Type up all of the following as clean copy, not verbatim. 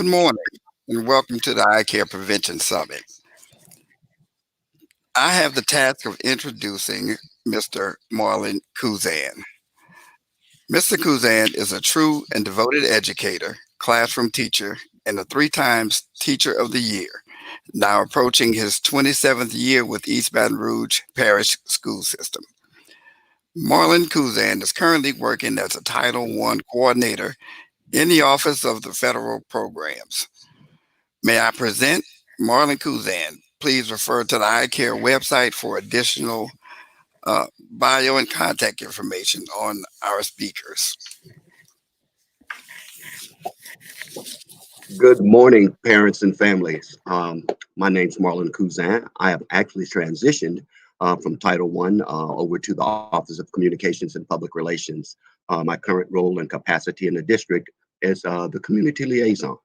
Good morning and welcome to the Eye Care Prevention Summit. I have the task of introducing Mr. Marlon Kuzan. Mr. Kuzan is a true and devoted educator, classroom teacher, and a three times Teacher of the Year, now approaching his 27th year with East Baton Rouge Parish School System. Marlon Kuzan is currently working as a Title I coordinator in the Office of the Federal Programs. May I present Marlon Kuzan? Please refer to the Eye Care website for additional bio and contact information on our speakers. Good morning, parents and families. My name's Marlon Kuzan. I have actually transitioned from Title I over to the Office of Communications and Public Relations. My current role and capacity in the district is the community liaison.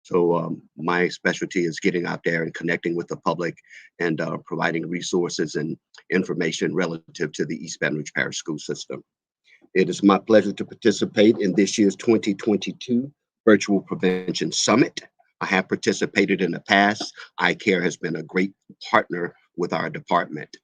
So my specialty is getting out there and connecting with the public and providing resources and information relative to the East Baton Rouge Parish School System. It is my pleasure to participate in this year's 2022 Virtual Prevention Summit. I have participated in the past. Eye Care has been a great partner with our department.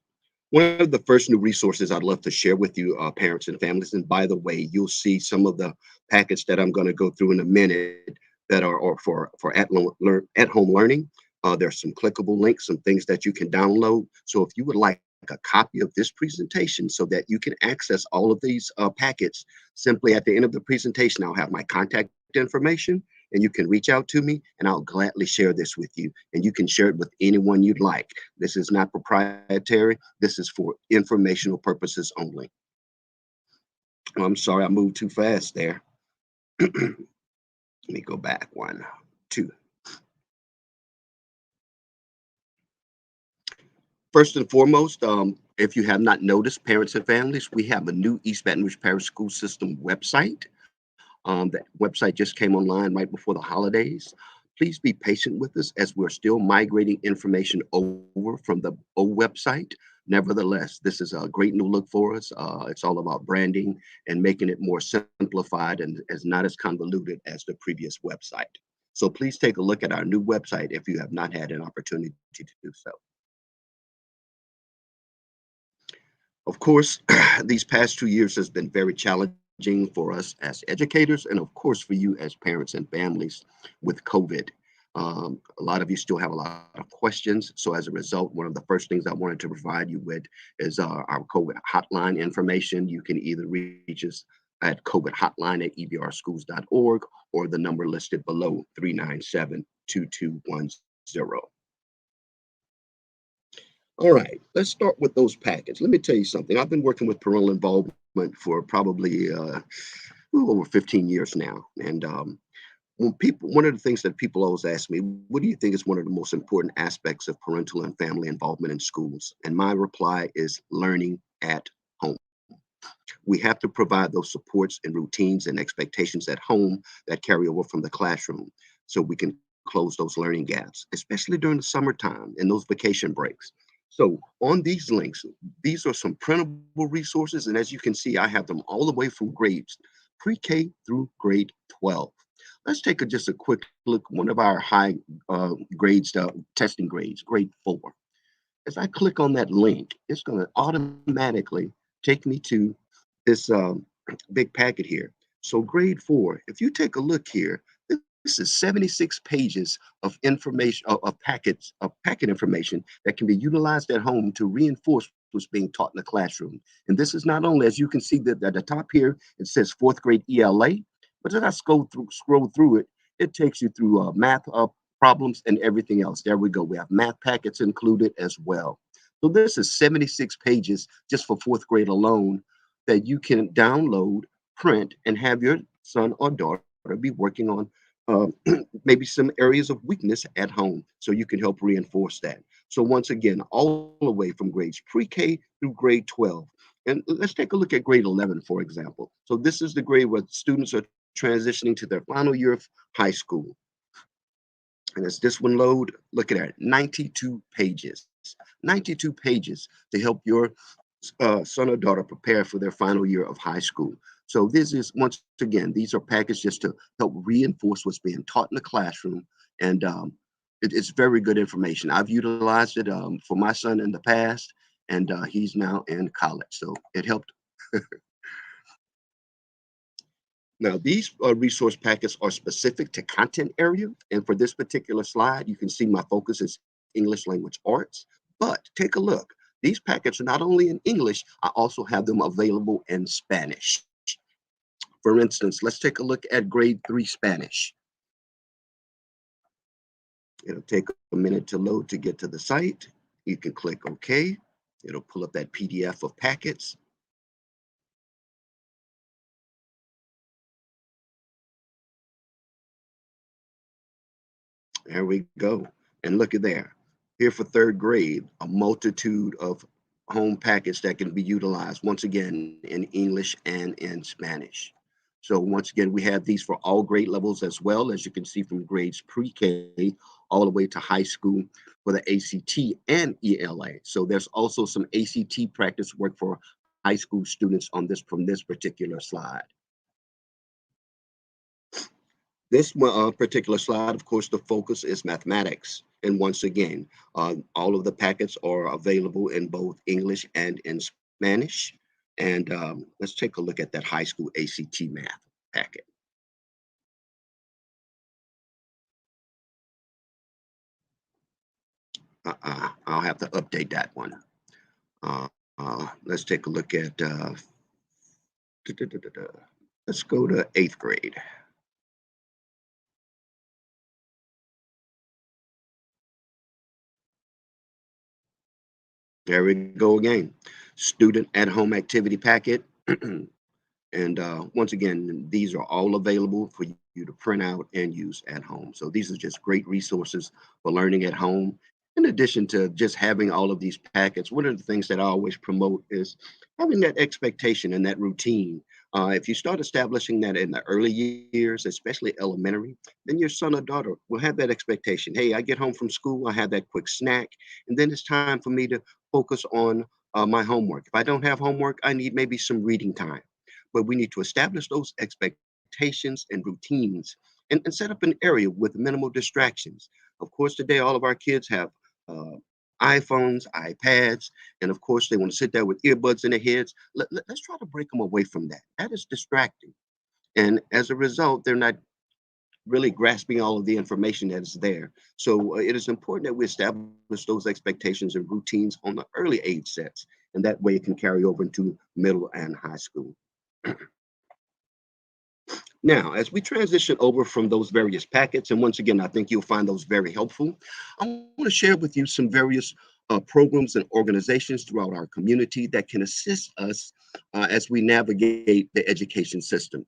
One of the first new resources I'd love to share with you, parents and families, and by the way, you'll see some of the packets that I'm going to go through in a minute that are for at-home learning. There's some clickable links, some things that you can download. So if you would like a copy of this presentation so that you can access all of these packets, simply at the end of the presentation, I'll have my contact information and you can reach out to me and I'll gladly share this with you. And you can share it with anyone you'd like. This is not proprietary. This is for informational purposes only. I'm sorry, I moved too fast there. Let me go back 1, 2. First and foremost, if you have not noticed, parents and families, we have a new East Baton Rouge Parish School System website. That website just came online right before the holidays. Please be patient with us as we're still migrating information over from the old website. Nevertheless, this is a great new look for us. It's all about branding and making it more simplified and as not as convoluted as the previous website. So please take a look at our new website if you have not had an opportunity to do so. Of course, these past 2 years has been very challenging for us as educators and of course for you as parents and families with COVID. A lot of you still have a lot of questions. So as a result, one of the first things I wanted to provide you with is our COVID hotline information. You can either reach us at COVID hotline at ebrschools.org or the number listed below 397-2210. All right, let's start with those packets. Let me tell you something. I've been working with parental involvement for probably over 15 years now. And one of the things that people always ask me, what do you think is one of the most important aspects of parental and family involvement in schools? And my reply is learning at home. We have to provide those supports and routines and expectations at home that carry over from the classroom so we can close those learning gaps, especially during the summertime and those vacation breaks. So on these links, these are some printable resources. And as you can see, I have them all the way from grades pre-K through grade 12. Let's take just a quick look. One of our high grades, testing grades, grade 4. As I click on that link, it's going to automatically take me to this big packet here. So grade 4, if you take a look here, this is 76 pages of information, of packet information that can be utilized at home to reinforce what's being taught in the classroom. And this is not only, as you can see that at the top here, it says 4th grade ELA, but as I scroll through it, it takes you through math problems and everything else. There we go. We have math packets included as well. So this is 76 pages just for 4th grade alone that you can download, print, and have your son or daughter be working on maybe some areas of weakness at home so you can help reinforce that. So once again, all the way from grades pre-K through grade 12. And let's take a look at grade 11, for example. So this is the grade where students are transitioning to their final year of high school. And as this one load, look at that, 92 pages. 92 pages to help your son or daughter prepare for their final year of high school. So this is, once again, these are packaged just to help reinforce what's being taught in the classroom, and it's very good information. I've utilized it for my son in the past, and he's now in college, so it helped. Now, these resource packets are specific to content area, and for this particular slide, you can see my focus is English language arts. But take a look. These packets are not only in English, I also have them available in Spanish. For instance, let's take a look at grade 3 Spanish. It'll take a minute to load to get to the site. You can click OK. It'll pull up that PDF of packets. There we go. And look at there. Here for third grade, a multitude of home packets that can be utilized, once again, in English and in Spanish. So once again, we have these for all grade levels as well, as you can see from grades pre-K all the way to high school for the ACT and ELA. So there's also some ACT practice work for high school students on this from this particular slide. This particular slide, of course, the focus is mathematics. And once again, all of the packets are available in both English and in Spanish. And let's take a look at that high school ACT math packet. I'll have to update that one. Let's take a look at, let's go to eighth grade. There we go again. Student at home activity packet. And once again, these are all available for you to print out and use at home. So these are just great resources for learning at home. In addition to just having all of these packets, one of the things that I always promote is having that expectation and that routine. If you start establishing that in the early years, especially elementary, then your son or daughter will have that expectation. Hey, I get home from school, I have that quick snack, and then it's time for me to focus on my homework. If I don't have homework, I need maybe some reading time, but we need to establish those expectations and routines, and set up an area with minimal distractions. Of course, today all of our kids have uh, iPhones, iPads, and of course they want to sit there with earbuds in their heads. Let's try to break them away from that. That is distracting. And as a result, they're not really grasping all of the information that is there. So it is important that we establish those expectations and routines on the early age sets, and that way it can carry over into middle and high school. Now, as we transition over from those various packets, and once again, I think you'll find those very helpful, I want to share with you some various programs and organizations throughout our community that can assist us as we navigate the education system.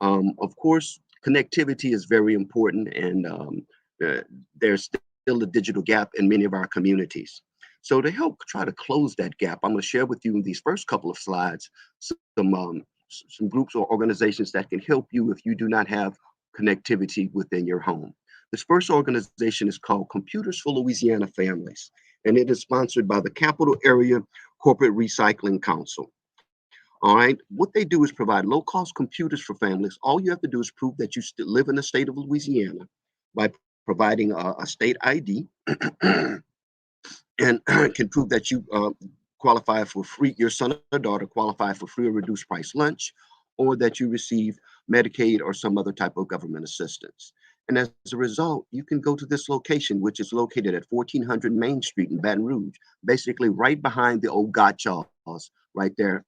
Of course, connectivity is very important, and uh, there's still a digital gap in many of our communities. So to help try to close that gap, I'm going to share with you in these first couple of slides some some groups or organizations that can help you if you do not have connectivity within your home. This first organization is called Computers for Louisiana Families, and it is sponsored by the Capital Area Corporate Recycling Council. All right. What they do is provide low cost computers for families. All you have to do is prove that you still live in the state of Louisiana by providing a state ID and can prove that you qualify for free, your son or daughter qualify for free or reduced price lunch, or that you receive Medicaid or some other type of government assistance. And as a result, you can go to this location, which is located at 1400 Main Street in Baton Rouge, basically right behind the old Gottschalks, right there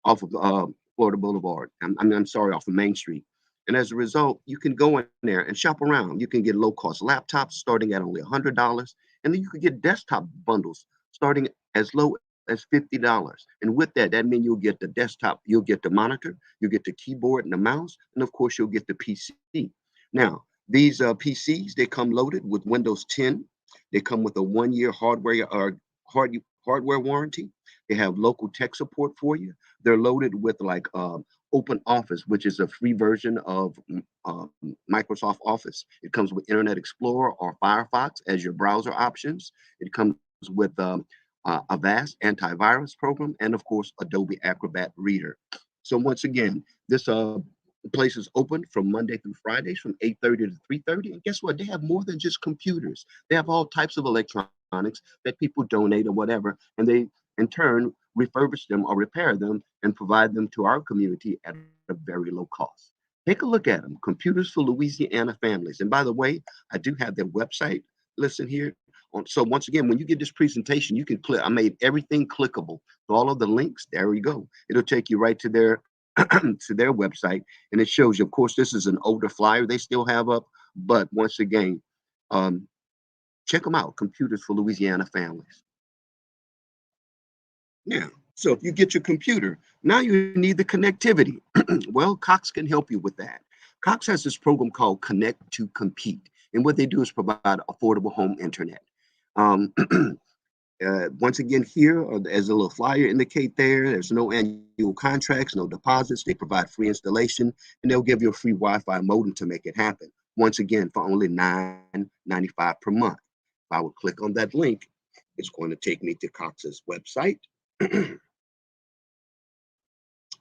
off of Florida Boulevard. I'm sorry, off of Main Street. And as a result, you can go in there and shop around. You can get low cost laptops starting at only $100. And then you can get desktop bundles starting as low as $50. And with that, that means you'll get the desktop, you'll get the monitor, you'll get the keyboard and the mouse, and of course, you'll get the PC. Now, these PCs, they come loaded with Windows 10. They come with a 1 year hardware warranty. They have local tech support for you. They're loaded with like Open Office, which is a free version of Microsoft Office. It comes with Internet Explorer or Firefox as your browser options. It comes with Avast antivirus program, and of course, Adobe Acrobat Reader. So once again, this place is open from Monday through Fridays from 8:30 to 3:30. And guess what? They have more than just computers. They have all types of electronics that people donate or whatever, and they in turn refurbish them or repair them and provide them to our community at a very low cost. Take a look at them, Computers for Louisiana Families. And by the way, I do have their website listed here. So once again, when you get this presentation, you can click. I made everything clickable. So all of the links, there we go. It'll take you right to their to their website, and it shows you. Of course, this is an older flyer they still have up, but once again, um, check them out. Computers for Louisiana Families. Now, so if you get your computer, now you need the connectivity. Well, Cox can help you with that. Cox has this program called Connect to Compete. And what they do is provide affordable home internet. Um, once again, here, as a little flyer indicate there, there's no annual contracts, no deposits. They provide free installation, and they'll give you a free Wi-Fi modem to make it happen. Once again, for only $9.95 per month. If I would click on that link, it's going to take me to Cox's website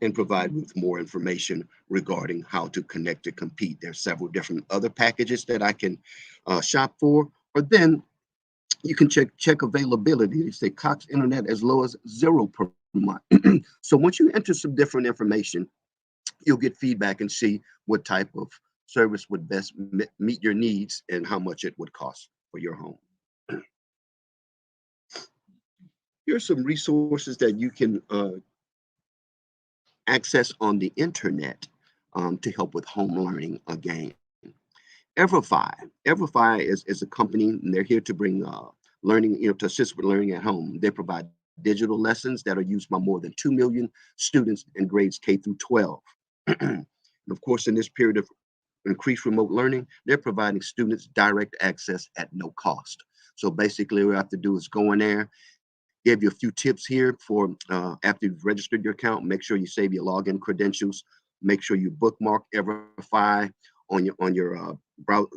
and provide with more information regarding how to connect to compete. There's several different other packages that I can shop for, or then you can check availability. They say Cox Internet as low as 0 per month. So once you enter some different information, you'll get feedback and see what type of service would best meet your needs and how much it would cost for your home. Here's some resources that you can access on the internet to help with home learning again. Everify. Everify is a company, and they're here to bring learning, to assist with learning at home. They provide digital lessons that are used by more than 2 million students in grades K through 12. And of course, in this period of increased remote learning, they're providing students direct access at no cost. So basically, what you have to do is go in there, give you a few tips here for after you've registered your account. Make sure you save your login credentials. Make sure you bookmark Everify on your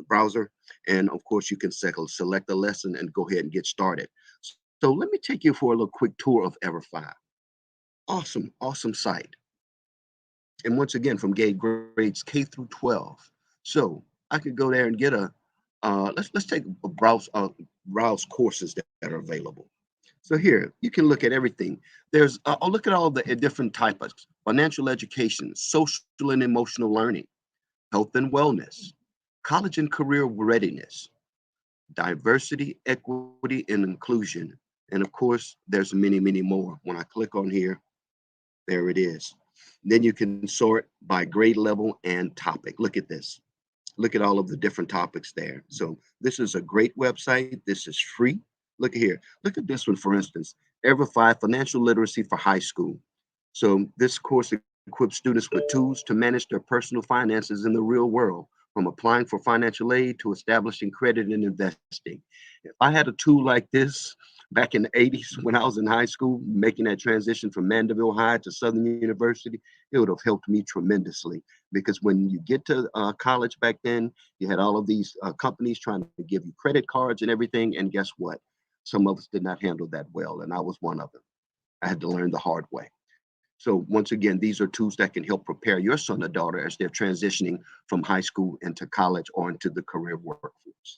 browser, and of course you can select a lesson and go ahead and get started. So let me take you for a little quick tour of Everify. Awesome, awesome site. And once again, from grades K through 12. So I could go there and get a let's take a browse courses that are available. So here, you can look at everything. There's, I'll look at all the different types: financial education, social and emotional learning, health and wellness, college and career readiness, diversity, equity, and inclusion. And of course, there's many, many more. When I click on here, there it is. Then you can sort by grade level and topic. Look at this. Look at all of the different topics there. So this is a great website. This is free. Look at here. Look at this one, for instance. Everify Financial Literacy for High School. So this course equips students with tools to manage their personal finances in the real world, from applying for financial aid to establishing credit and investing. If I had a tool like this back in the 80s when I was in high school, making that transition from Mandeville High to Southern University, it would have helped me tremendously. Because when you get to college back then, you had all of these companies trying to give you credit cards and everything. And guess what? Some of us did not handle that well, and I was one of them. I had to learn the hard way. So once again, these are tools that can help prepare your son or daughter as they're transitioning from high school into college or into the career workforce.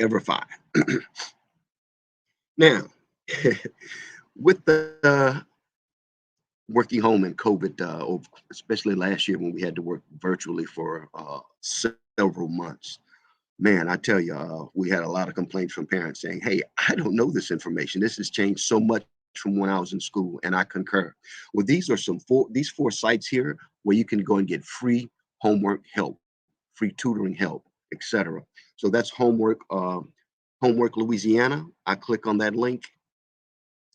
Everify. Now, with the working home and COVID, especially last year when we had to work virtually for several months, man, I tell you, we had a lot of complaints from parents saying, "Hey, I don't know this information. This has changed so much from when I was in school," and I concur. Well, these are these four sites here where you can go and get free homework help, free tutoring help, etc. So that's Homework Louisiana. I click on that link.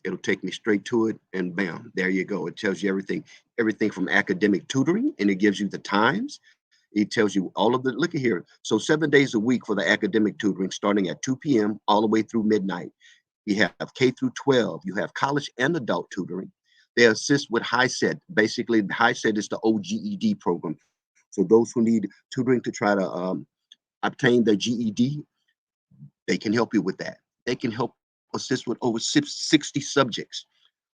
It'll take me straight to it, and bam, there you go. It tells you everything from academic tutoring, and it gives you the times. It tells you all of the, look at here. So 7 days a week for the academic tutoring, starting at 2 p.m. all the way through midnight. You have K through 12. You have college and adult tutoring. They assist with HiSET. Basically, HiSET is the OGED program. So those who need tutoring to try to obtain their GED, they can help you with that. They can help assist with over 60 subjects.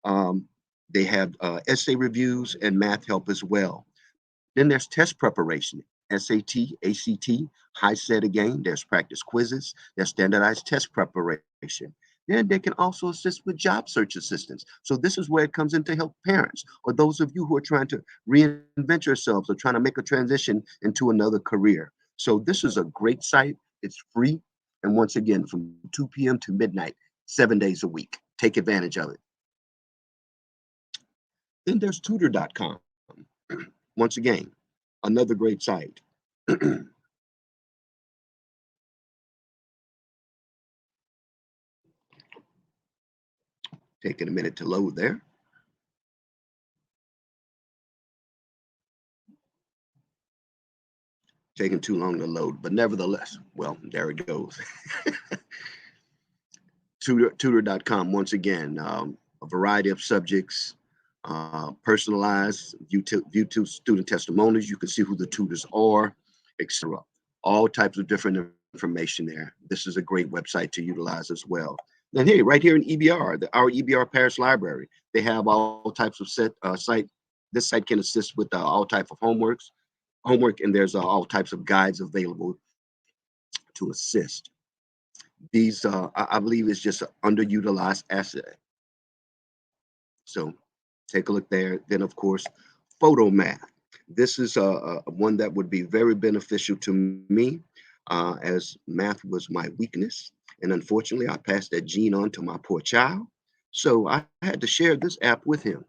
Um, They have essay reviews and math help as well. Then there's test preparation, SAT, ACT, high set again. There's practice quizzes. There's standardized test preparation. Then they can also assist with job search assistance. So this is where it comes in to help parents or those of you who are trying to reinvent yourselves or trying to make a transition into another career. So this is a great site. It's free. And once again, from 2 p.m. to midnight, 7 days a week. Take advantage of it. Then there's tutor.com. Once again, another great site. Taking a minute to load there. Taking too long to load, but nevertheless, well, there it goes. Tutor.com, once again, a variety of subjects, personalized, view to student testimonies. You can see who the tutors are, etc. All types of different information there. This is a great website to utilize as well. And hey, right here in EBR, our EBR Parish Library, they have all types of site. This site can assist with all types of homework, and there's all types of guides available to assist. These, I believe, is just an underutilized asset. So take a look there. Then, of course, photo math. This is one that would be very beneficial to me, as math was my weakness. And unfortunately, I passed that gene on to my poor child. So I had to share this app with him.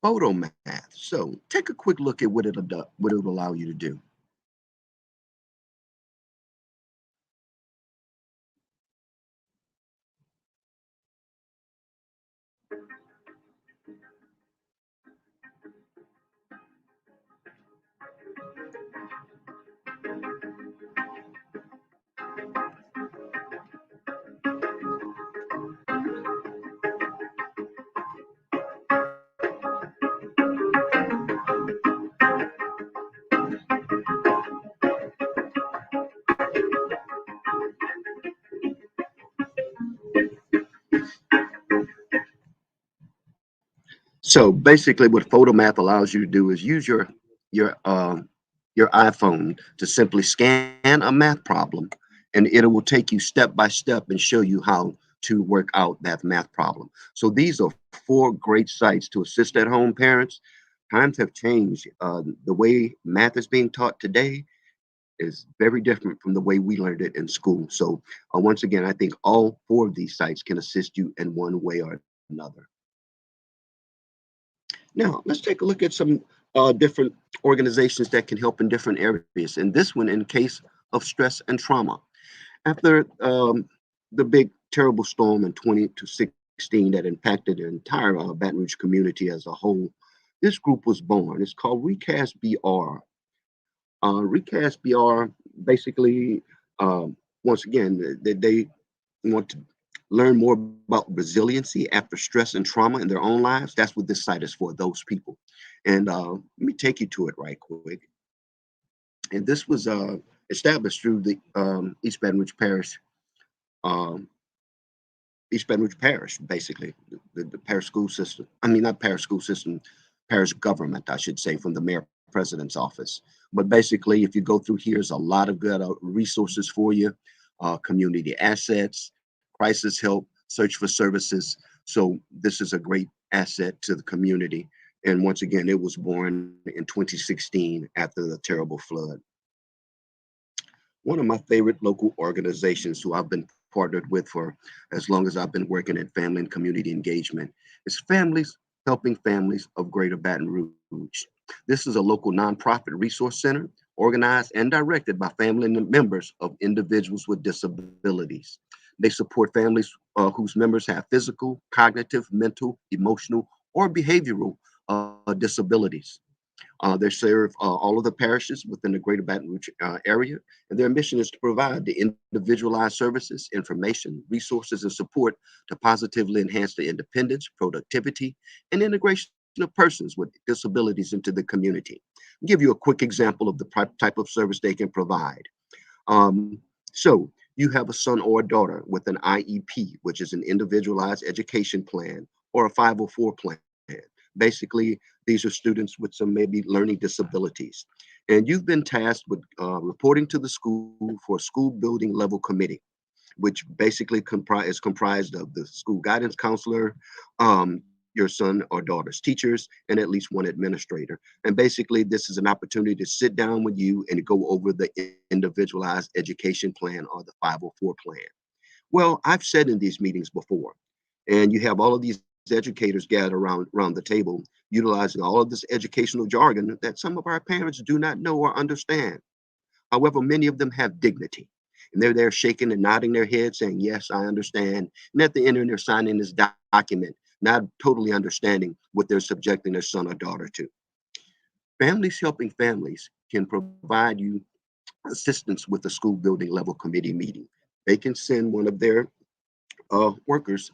Photo math. So take a quick look at what it'll do, what it'll allow you to do. So basically, what PhotoMath allows you to do is use your your iPhone to simply scan a math problem, and it will take you step by step and show you how to work out that math problem. So these are four great sites to assist at home parents. Times have changed. The way math is being taught today is very different from the way we learned it in school. So once again, I think all four of these sites can assist you in one way or another. Now, let's take a look at some different organizations that can help in different areas. And this one, in case of stress and trauma. After the big, terrible storm in 20 to 16 that impacted the entire Baton Rouge community as a whole, this group was born. It's called ReCast BR. ReCast BR basically, once again, they want to learn more about resiliency after stress and trauma in their own lives. That's what this site is for, those people. And let me take you to it right quick. And this was established through the East Baton Rouge Parish, um, East Baton Rouge Parish, basically, the parish school system. I mean, not parish school system, parish government, I should say, from the mayor president's office. But basically, if you go through here, there's a lot of good resources for you, community assets, crisis help, search for services. So this is a great asset to the community. And once again, it was born in 2016 after the terrible flood. One of my favorite local organizations who I've been partnered with for as long as I've been working at family and community engagement is Families Helping Families of Greater Baton Rouge. This is a local nonprofit resource center organized and directed by family members of individuals with disabilities. They support families whose members have physical, cognitive, mental, emotional, or behavioral disabilities. They serve all of the parishes within the greater Baton Rouge area, and their mission is to provide the individualized services, information, resources, and support to positively enhance the independence, productivity, and integration of persons with disabilities into the community. I'll give you a quick example of the type of service they can provide. Um, so You have a son or a daughter with an IEP, which is an individualized education plan, or a 504 plan. Basically, these are students with some maybe learning disabilities. And you've been tasked with reporting to the school for a school building level committee, which basically is comprised of the school guidance counselor, your son or daughter's teachers, and at least one administrator. And basically, this is an opportunity to sit down with you and go over the individualized education plan or the 504 plan. Well, I've said in these meetings before, and you have all of these educators gathered around the table, utilizing all of this educational jargon that some of our parents do not know or understand. However, many of them have dignity. And they're there shaking and nodding their head, saying, "Yes, I understand." And at the end, they're signing this document, not totally understanding what they're subjecting their son or daughter to. Families Helping Families can provide you assistance with the school building level committee meeting. They can send one of their workers.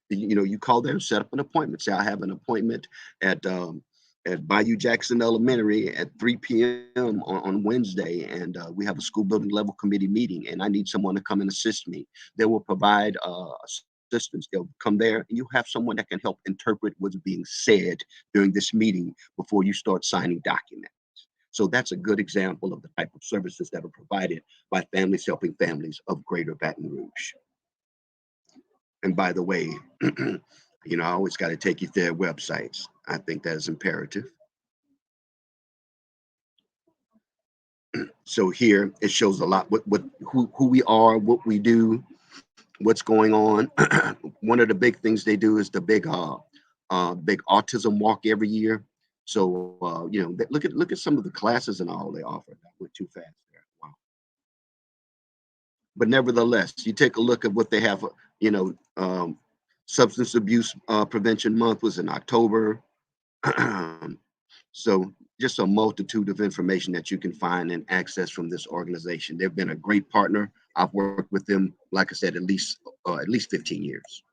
You call them, set up an appointment. Say, I have an appointment at Bayou Jackson Elementary at 3 p.m. on Wednesday, and we have a school building level committee meeting, and I need someone to come and assist me. They will provide assistance. They'll come there, and you have someone that can help interpret what's being said during this meeting before you start signing documents. So that's a good example of the type of services that are provided by Families Helping Families of Greater Baton Rouge. And by the way, I always got to take you to their websites. I think that is imperative. So here it shows a lot who we are, what we do, what's going on. One of the big things they do is the big autism walk every year. So look at some of the classes and all they offer. That went too fast there. Wow. But nevertheless, you take a look at what they have. Substance Abuse Prevention Month was in October. So just a multitude of information that you can find and access from this organization. They've been a great partner. I've worked with them, like I said, at least 15 years.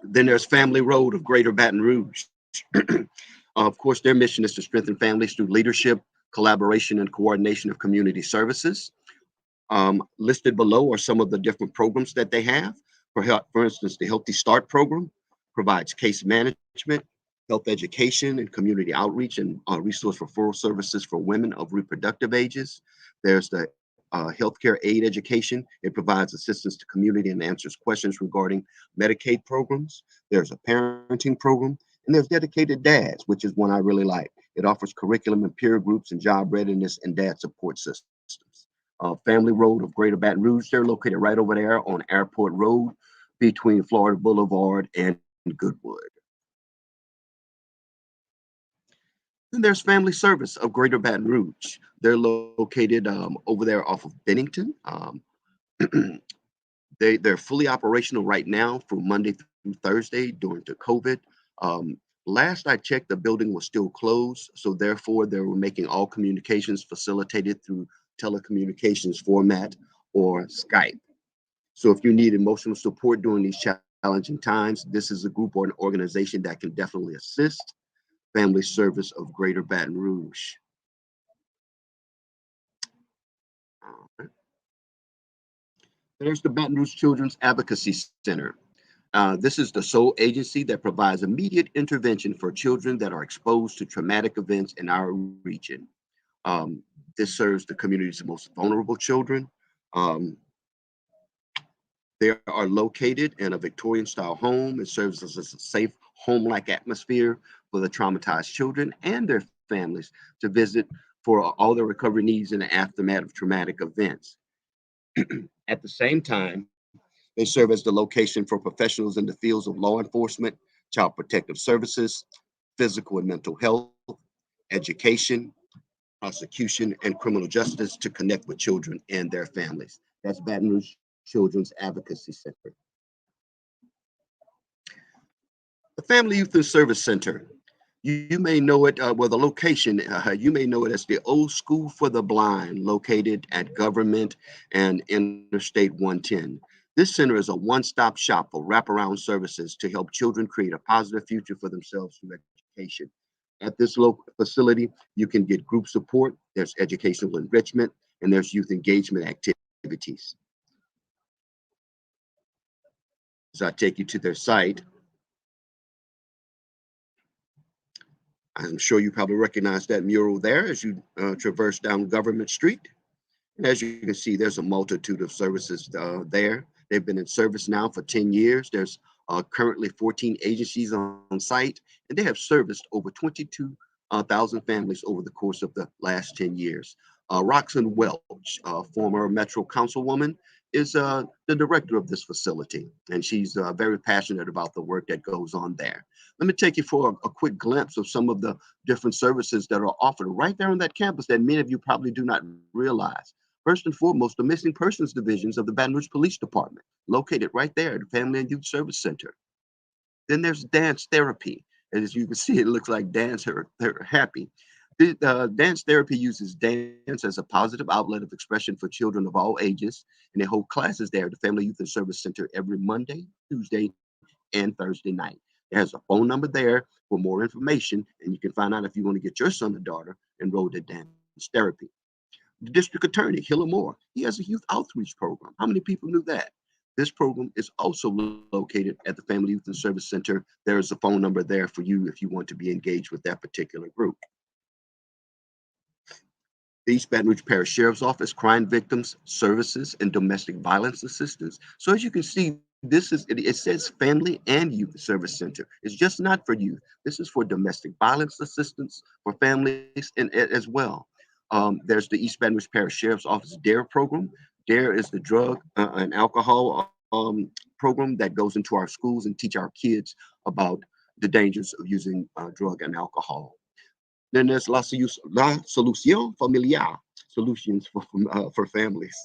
Then there's Family Road of Greater Baton Rouge. Of course, their mission is to strengthen families through leadership, collaboration, and coordination of community services. Listed below are some of the different programs that they have. For instance, the Healthy Start program provides case management, health education, and community outreach and resource referral services for women of reproductive ages. There's the healthcare aid education. It provides assistance to community and answers questions regarding Medicaid programs. There's a parenting program, and there's dedicated dads, which is one I really like. It offers curriculum and peer groups and job readiness and dad support systems. Family Road of Greater Baton Rouge, they're located right over there on Airport Road between Florida Boulevard and Goodwood. Then there's Family Service of Greater Baton Rouge. They're located over there off of Bennington. They're fully operational right now from Monday through Thursday during the COVID. Last I checked, the building was still closed, so therefore they were making all communications facilitated through telecommunications format or Skype. So if you need emotional support during these challenging times, this is a group or an organization that can definitely assist. Family Service of Greater Baton Rouge. There's the Baton Rouge Children's Advocacy Center. This is the sole agency that provides immediate intervention for children that are exposed to traumatic events in our region. This serves the community's most vulnerable children. Um, they are located in a Victorian-style home. It serves as a safe, home-like atmosphere for the traumatized children and their families to visit for all their recovery needs in the aftermath of traumatic events. At the same time, they serve as the location for professionals in the fields of law enforcement, child protective services, physical and mental health, education, prosecution, and criminal justice to connect with children and their families. That's Baton Rouge Children's Advocacy Center. The Family Youth and Service Center. You may know it, the location, you may know it as the Old School for the Blind, located at Government and Interstate 110. This center is a one-stop shop for wraparound services to help children create a positive future for themselves through education. At this local facility, you can get group support, there's educational enrichment, and there's youth engagement activities. activities. As I take you to their site, I'm sure you probably recognize that mural there as you traverse down Government Street. And as you can see, there's a multitude of services there. They've been in service now for 10 years. There's currently 14 agencies on site, and they have serviced over 22,000 families over the course of the last 10 years. Roxanne Welch, former Metro Councilwoman, is the director of this facility, and she's very passionate about the work that goes on there. Let me take you for a quick glimpse of some of the different services that are offered right there on that campus that many of you probably do not realize. First and foremost, the missing persons divisions of the Baton Rouge Police Department, located right there at the Family and Youth Service Center. Then there's dance therapy. And as you can see, it looks like dance, they're happy. The dance therapy uses dance as a positive outlet of expression for children of all ages, and they hold classes there at the Family Youth and Service Center every Monday, Tuesday, and Thursday night. There's a phone number there for more information, and you can find out if you want to get your son or daughter enrolled in dance therapy. The district attorney, Hilla Moore, he has a youth outreach program. How many people knew that? This program is also located at the Family Youth and Service Center. There is a phone number there for you if you want to be engaged with that particular group. The East Baton Rouge Parish Sheriff's Office, Crime Victims Services, and Domestic Violence Assistance. So as you can see, it says Family and Youth Service Center. It's just not for youth. This is for domestic violence assistance for families and as well. There's the East Baton Rouge Parish Sheriff's Office DARE program. DARE is the drug and alcohol program that goes into our schools and teach our kids about the dangers of using drug and alcohol. Then there's La Solución Familiar, solutions for families.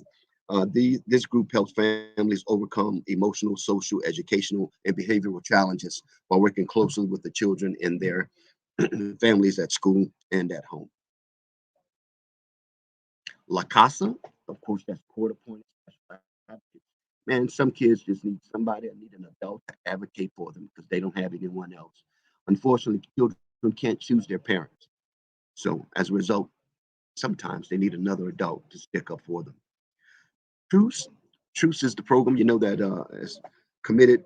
This group helps families overcome emotional, social, educational, and behavioral challenges while working closely with the children in their families at school and at home. La Casa, of course, that's court appointed special advocates. Man, some kids just need somebody, need an adult to advocate for them because they don't have anyone else. Unfortunately, children can't choose their parents. So as a result, sometimes they need another adult to stick up for them. Truce, Truce is the program that is committed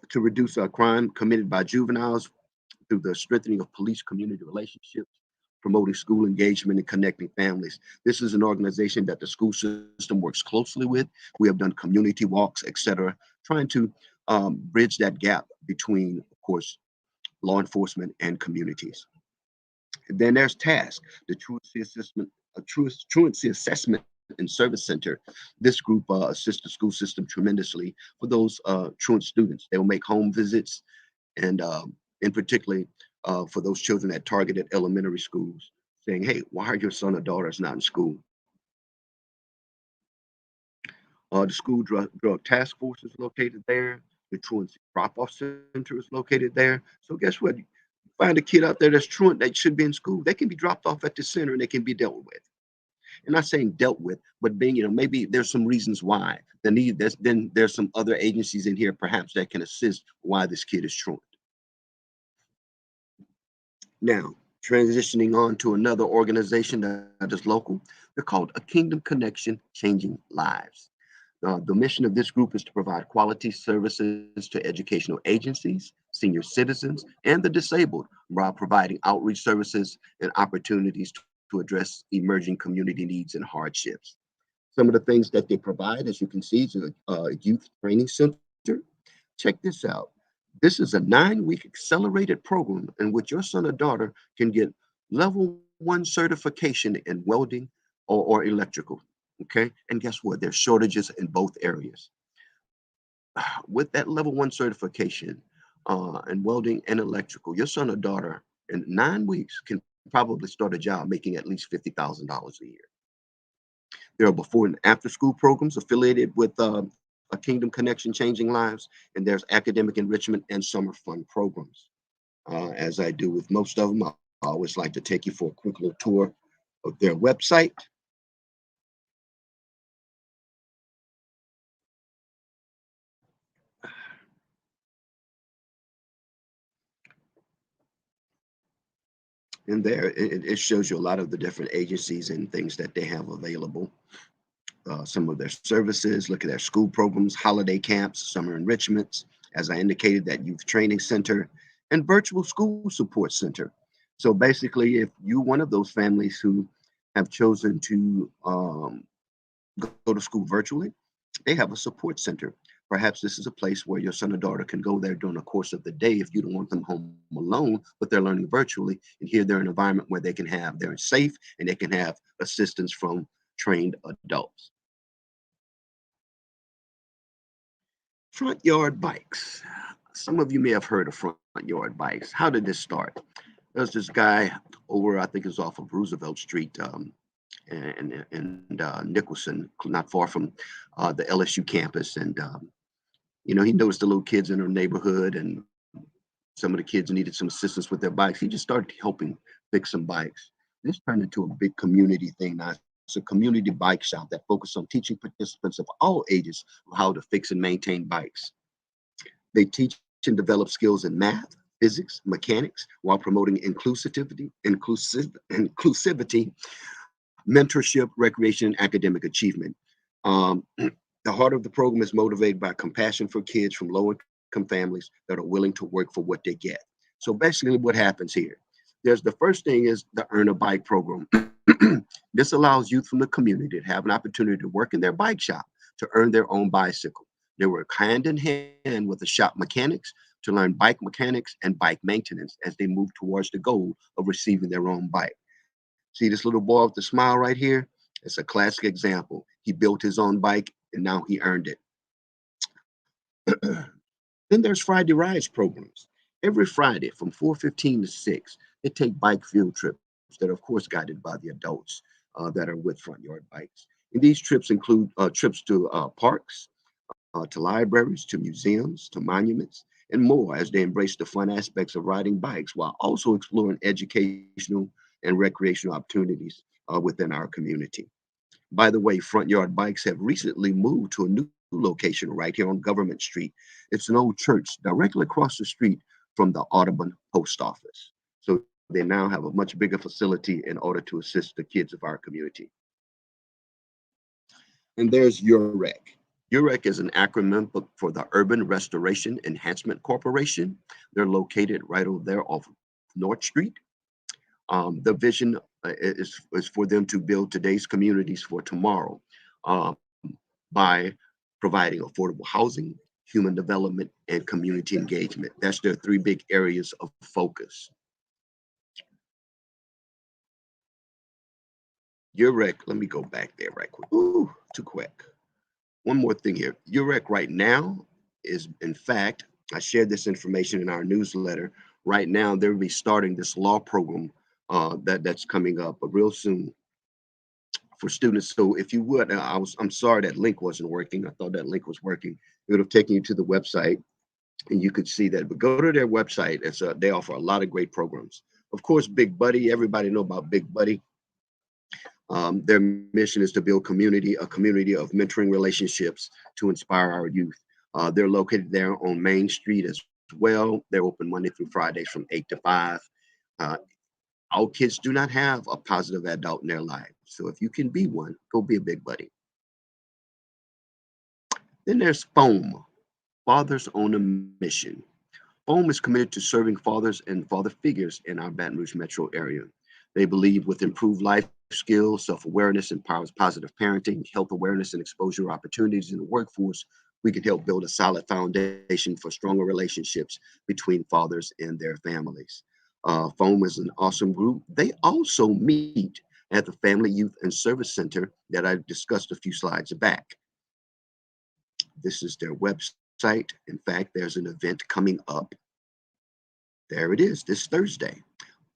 to reduce crime committed by juveniles through the strengthening of police community relationships, promoting school engagement and connecting families. This is an organization that the school system works closely with. We have done community walks, etc., trying to bridge that gap between, of course, law enforcement and communities. And then there's TASK, the Truancy Assessment and Service Center. This group assists the school system tremendously for those truant students. They will make home visits and in particularly for those children at targeted elementary schools, saying, hey, why are your son or daughters not in school? The school drug task force is located there. The truancy drop-off center is located there. So guess what? You find a kid out there that's truant that should be in school, they can be dropped off at the center and they can be dealt with. And not saying dealt with, but being, maybe there's some reasons why. Then there's some other agencies in here perhaps that can assist why this kid is truant. Now, transitioning on to another organization that is local, they're called A Kingdom Connection, Changing Lives. The mission of this group is to provide quality services to educational agencies, senior citizens, and the disabled while providing outreach services and opportunities to address emerging community needs and hardships. Some of the things that they provide, as you can see, is a youth training center. Check this out. This is a 9-week accelerated program in which your son or daughter can get level 1 certification in welding or electrical. Okay. And guess what? There's shortages in both areas. With that level 1 certification in welding and electrical, your son or daughter in 9 weeks can probably start a job making at least $50,000 a year. There are before and after school programs affiliated with a Kingdom Connection, Changing Lives, and there's academic enrichment and summer fun programs. As I do with most of them, I always like to take you for a quick little tour of their website. And there, it shows you a lot of the different agencies and things that they have available. some of their services, look at their school programs, holiday camps, summer enrichments, as I indicated, that youth training center, and virtual school support center. So basically, if you're one of those families who have chosen to go to school virtually, they have a support center. Perhaps this is a place where your son or daughter can go there during the course of the day if you don't want them home alone, but they're learning virtually. And here they're in an environment where they're safe and they can have assistance from trained adults. Front yard bikes. Some of you may have heard of front yard bikes. How did this start? There's this guy over, I think it's off of Roosevelt Street, and Nicholson, not far from the LSU campus. And he noticed the little kids in her neighborhood, and some of the kids needed some assistance with their bikes. He just started helping fix some bikes. This turned into a big community thing now. It's a community bike shop that focuses on teaching participants of all ages how to fix and maintain bikes. They teach and develop skills in math, physics, mechanics, while promoting inclusivity, mentorship, recreation, and academic achievement. The heart of the program is motivated by compassion for kids from low income families that are willing to work for what they get. So basically, what happens here? There's the first thing is the Earn a Bike program. This allows youth from the community to have an opportunity to work in their bike shop to earn their own bicycle. They work hand in hand with the shop mechanics to learn bike mechanics and bike maintenance as they move towards the goal of receiving their own bike. See this little boy with the smile right here? It's a classic example. He built his own bike and now he earned it. Then there's Friday Rides programs. Every Friday from 4:15 to 6, they take bike field trips that are, of course, guided by the adults that are with front yard bikes. And these trips include trips to parks, to libraries, to museums, to monuments, and more as they embrace the fun aspects of riding bikes while also exploring educational and recreational opportunities within our community. By the way, Front Yard Bikes have recently moved to a new location right here on Government Street. It's an old church directly across the street from the Audubon Post Office. So they now have a much bigger facility in order to assist the kids of our community. And there's UREC. UREC is an acronym for the Urban Restoration Enhancement Corporation. They're located right over there off North Street. The vision is for them to build today's communities for tomorrow um, by providing affordable housing, human development, and community engagement. That's their three big areas of focus. UREC, let me go back there right quick. Ooh, too quick. One more thing here. UREC right now is, in fact, I shared this information in our newsletter. Right now, they'll be starting this law program that's coming up real soon for students. So if you would, I'm sorry that link wasn't working. I thought that link was working. It would have taken you to the website, and you could see that. But go to their website. They offer a lot of great programs. Of course, Big Buddy. Everybody know about Big Buddy. Their mission is to build a community of mentoring relationships to inspire our youth. They're located there on Main Street as well. They're open Monday through Fridays from 8 to 5. Uh, all kids do not have a positive adult in their life. So if you can be one, go be a Big Buddy. Then there's FOAM, Fathers on a Mission. FOAM is committed to serving fathers and father figures in our Baton Rouge metro area. They believe with improved life skills, self-awareness, and positive parenting, health awareness, and exposure opportunities in the workforce, we can help build a solid foundation for stronger relationships between fathers and their families. FOAM is an awesome group. They also meet at the Family Youth and Service Center that I discussed a few slides back. This is their website. In fact, there's an event coming up. There it is, this Thursday.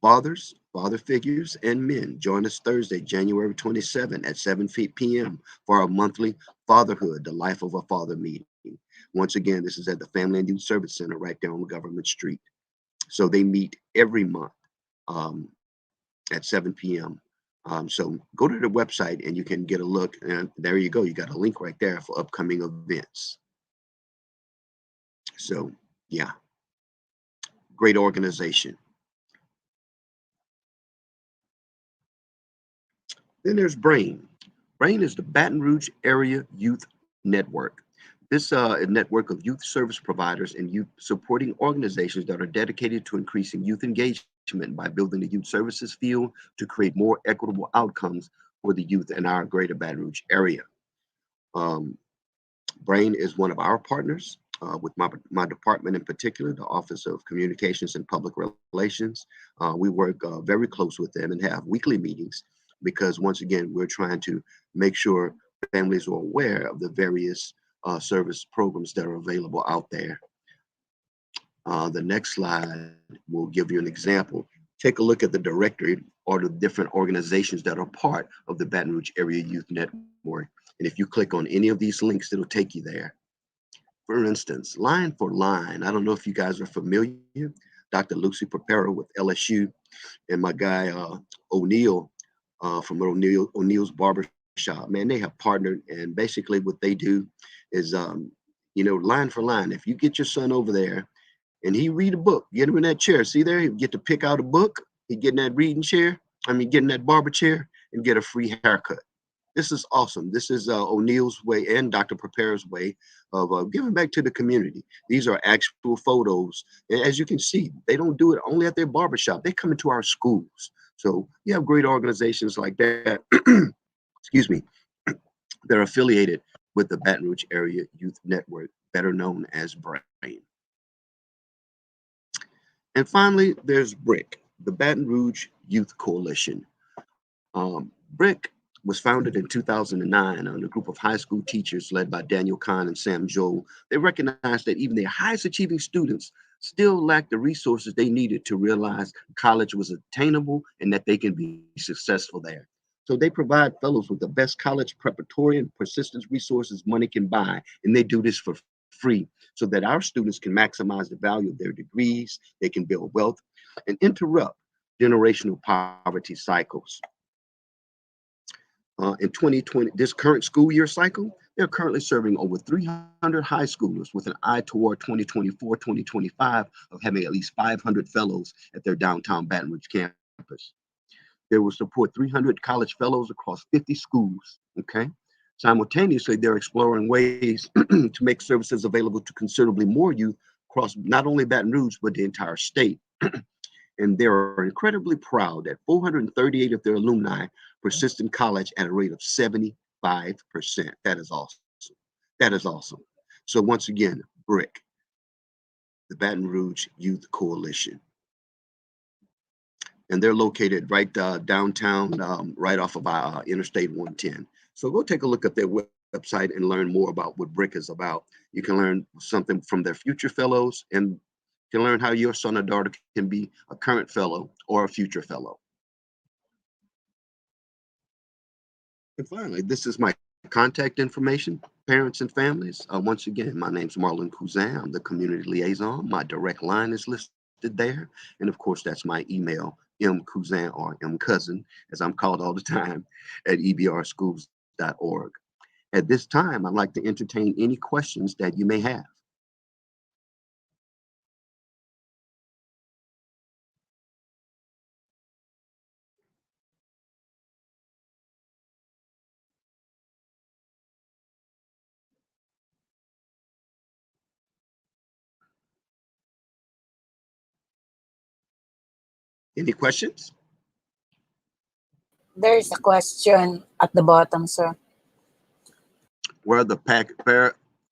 Fathers, father figures, and men, join us Thursday, January 27 at 7 p.m. for our monthly Fatherhood, the Life of a Father meeting. Once again, this is at the Family and Youth Service Center right there on Government Street. So they meet every month at 7 p.m. So go to the website and you can get a look. And there you go. You got a link right there for upcoming events. So, yeah, great organization. Then there's BRAIN, BRAIN is the Baton Rouge Area Youth Network. This a network of youth service providers and youth supporting organizations that are dedicated to increasing youth engagement by building the youth services field to create more equitable outcomes for the youth in our greater Baton Rouge area. Um, BRAIN is one of our partners with my department in particular, the Office of Communications and Public Relations. We work very close with them and have weekly meetings because, once again, we're trying to make sure families are aware of the various service programs that are available out there. The next slide will give you an example. Take a look at the directory or the different organizations that are part of the Baton Rouge Area Youth Network. And if you click on any of these links, it'll take you there. For instance, Line for Line. I don't know if you guys are familiar. Dr. Lucy Papero with LSU and my guy O'Neill from O'Neill's Barbershop. Man, they have partnered, and basically what they do is, line for line. If you get your son over there and he read a book, get him in that chair. See there, he get to pick out a book. He get in that reading chair. Get in that barber chair and get a free haircut. This is awesome. This is O'Neill's way and Dr. Prepare's way of giving back to the community. These are actual photos. And as you can see, they don't do it only at their barbershop. They come into our schools. So you have great organizations like that, excuse me, that are affiliated with the Baton Rouge Area Youth Network, better known as BRAIN. And finally, there's BRIC, the Baton Rouge Youth Coalition. BRIC was founded in 2009 on a group of high school teachers led by Daniel Kahn and Sam Joel. They recognized that even their highest achieving students still lacked the resources they needed to realize college was attainable and that they can be successful there. So they provide fellows with the best college preparatory and persistence resources money can buy, and they do this for free so that our students can maximize the value of their degrees, they can build wealth, and interrupt generational poverty cycles. In 2020, this current school year cycle, they're currently serving over 300 high schoolers with an eye toward 2024-2025 of having at least 500 fellows at their downtown Baton Rouge campus. They will support 300 college fellows across 50 schools, okay? Simultaneously, they're exploring ways to make services available to considerably more youth across not only Baton Rouge, but the entire state. And they're incredibly proud that 438 of their alumni persist in college at a rate of 75%. That is awesome. That is awesome. So once again, BRIC, the Baton Rouge Youth Coalition. And they're located right downtown, right off of Interstate 110. So go take a look at their website and learn more about what BRIC is about. You can learn something from their future fellows and can learn how your son or daughter can be a current fellow or a future fellow. And finally, this is my contact information, parents and families. Once again, my name's Marlon Cousin. I'm the community liaison. My direct line is listed there. And of course, that's my email, mcousin or mcousin, as I'm called all the time, at ebrschools.org. At this time, I'd like to entertain any questions that you may have. Any questions? There's a question at the bottom, sir. Where the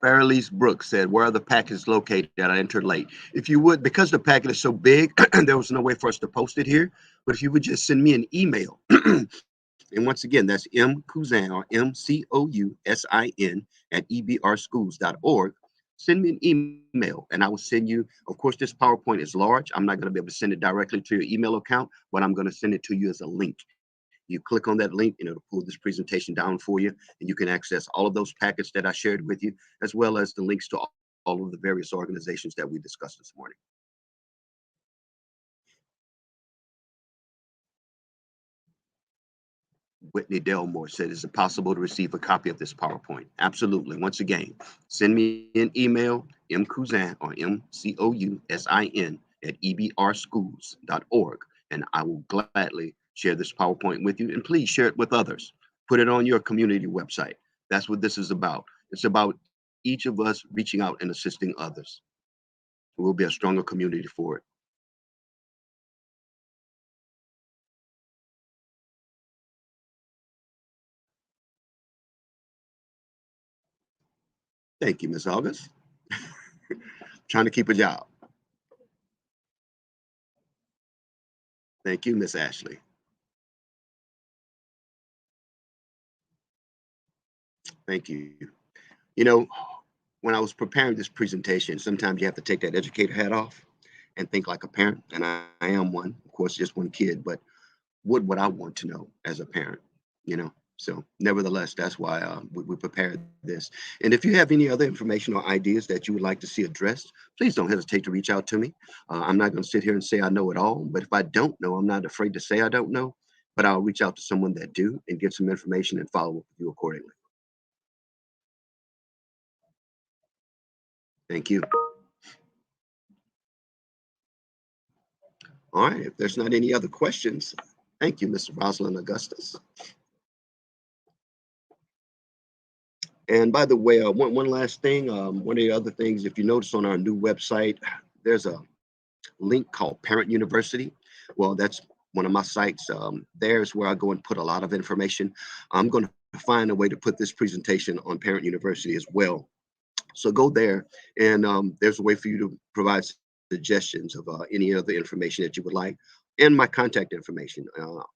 Fairlease Brooks said, where are the packages located? I entered late. If you would, because the packet is so big, there was no way for us to post it here. But if you would just send me an email, and once again, that's mcousin or mcousin at ebrschools.org. Send me an email and I will send you. Of course, this PowerPoint is large. I'm not going to be able to send it directly to your email account, but I'm going to send it to you as a link. You click on that link and it'll pull this presentation down for you, and you can access all of those packets that I shared with you, as well as the links to all of the various organizations that we discussed this morning. Whitney Delmore said, is it possible to receive a copy of this PowerPoint? Absolutely. Once again, send me an email, mcousin or mcousin at ebrschools.org, and I will gladly share this PowerPoint with you. And please share it with others. Put it on your community website. That's what this is about. It's about each of us reaching out and assisting others. We'll be a stronger community for it. Thank you, Miss August. Trying to keep a job. Thank you, Miss Ashley. Thank you. You know, when I was preparing this presentation, sometimes you have to take that educator hat off and think like a parent. And I am one, of course, just one kid, but what would I want to know as a parent, you know? So nevertheless, that's why we prepared this. And if you have any other information or ideas that you would like to see addressed, please don't hesitate to reach out to me. I'm not going to sit here and say I know it all, but if I don't know, I'm not afraid to say I don't know, but I'll reach out to someone that do and get some information and follow up with you accordingly. Thank you. All right, if there's not any other questions, thank you, Mr. Rosalind Augustus. And by the way, one last thing, one of the other things, if you notice on our new website, there's a link called Parent University. Well, that's one of my sites. There's where I go and put a lot of information. I'm going to find a way to put this presentation on Parent University as well. So go there, and there's a way for you to provide suggestions of any other information that you would like, and my contact information.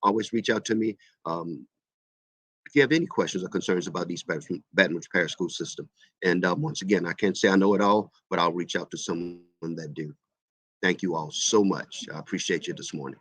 Always reach out to me if you have any questions or concerns about these Baton Rouge Parish School System. And once again, I can't say I know it all, but I'll reach out to someone that do. Thank you all so much. I appreciate you this morning.